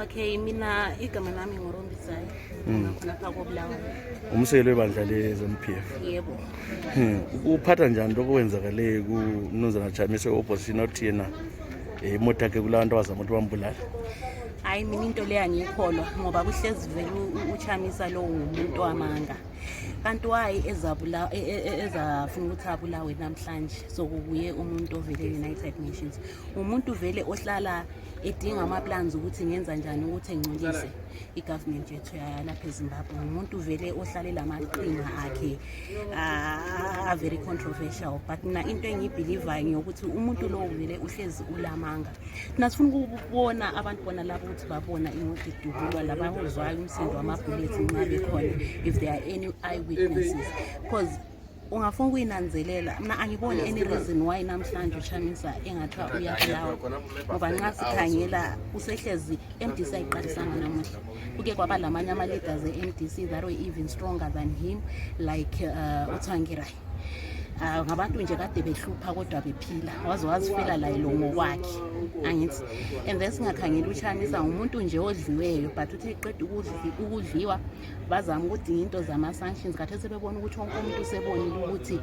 Okay, mina igama lami nguRombisai. Khona pha koBulawayo. Umsekeli webandla leZMPF. Yebo. Uphatha njani lokwenzakale kuMnumzana Chamisa opposition othi yena imoto yakhe kulabantu abazama ukuthi bambulala? Hayi mina into leyo angiyikholwa ngoba kuhlezi vele uChamisa lo umuntu wamanga. Kanti wayi ezafuna ukuthi abulawe namhlanje sokubuye umuntu ovele United Nations. Umuntu vele ohlala edinga ama-plans ukuthi ngenza njani ukuthi engcolise i-government yethu lapha eZimbabwe. Umuntu vele ohlalela amaqhinga akhe very controversial, but mina into engiyibhilivayo ngiyokuthi umuntu lo vele uhlezi ulamanga. Thina sifuna ukubona abantu bona labo ukuthi babona imoto idubulwa labahozwayo umsindo wamabhulethi nxa bekhona, if there are any eyewitnesses, because ungafuna ukuyinanzelela. Mina angiboni any reason why namhlanje uChamisa engathiwa uyabulawa ngoba nxa sikhangela usehlezi MDC ayiqalisanga namuhla. Kuke kwaba lamanye ama-leaders e-MDC that were even stronger than him, like uTsangirai. Ngabantu nje kade behlupha kodwa bephila wazifela la lo ngokwakhe angithi. And then singakhangela uChamisa umuntu nje odliweyo, but uthi iqeda ukudliwa bazama ukudinga into zama-sanctions. Kade sebebona ukuthi wonke umuntu usebonile ukuthi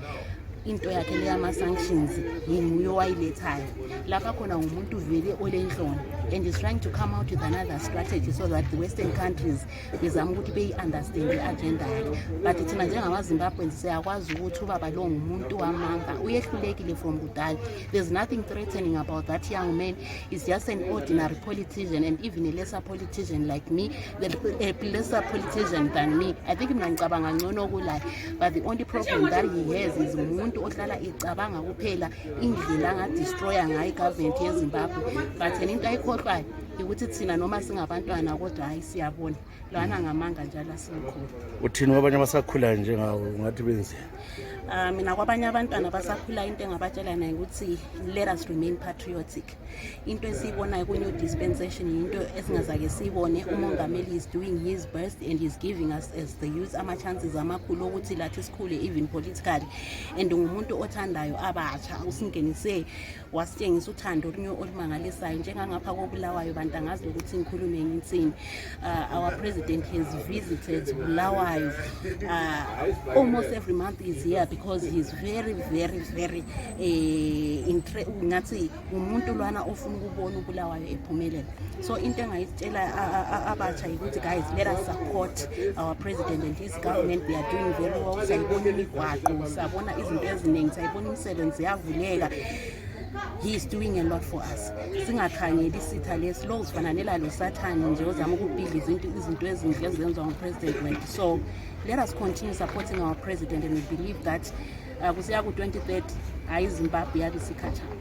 into yakhe le yama-sanctions nguye owayilethayo. Lapha khona umuntu vele olenhloni and is trying to come out with another strategy so that the Western countries bezama ukuthi beyi-understand i-agenda yakhe. But thina njengamaZimbabweans siyakwazi ukuthi ubaba lo ngumuntu wamanga, uyehlulekile from kudala. There's nothing threatening about that young man. He's just an ordinary politician, and even a lesser politician like me, a lesser politician than me. I think mina ngicabanga ngcono kulaye, but the only problem that he has is umuntu ohlala icabanga kuphela indlela angadestroya ngayo i-government yeZimbabwe. But into ayikhohlwayo ukuthi thina noma singabantwana kodwa hayi siyabona lana ngamanga njalo asimkhulu. Uthini wabanye abasakhulayo njengawo ngathi benze? Mina kwabanye abantwana basakhula into engabatshela nayo ukuthi let us remain patriotic. Into esiyibonayo ku-new dispensation into esingazake siyibone. Umongameli is doing his best and is giving us as the youth ama-chances amakhulu ukuthi lathi sikhule even politically, and ngumuntu othandayo abatsha. Usingenise wasitshengisa uthando olumangalisayo njengangapha koBulawayo. Bantu angazi ukuthi ngikhulume ngithini. Our president has visited Bulawayo almost every month. Is here because he's very ngathi umuntu lwana ofuna ukubona uBulawayo ephumelela. So into engayitshela abatsha ukuthi guys, let us support our president and his government. They are doing very well. Sayibona imigwaqo, sabona izinto eziningi, sayibona imisebenzi yavuleka. He is doing a lot for us. Singakhangeli isitha lesi lo uzifananela lo sathani nje ozama ukubhidla izinto ezinhle ezenziwa ngupresident wethu. So let us continue supporting our president, and we believe that kusiya ku-2030 hayi iZimbabwe yabe isikhatshana.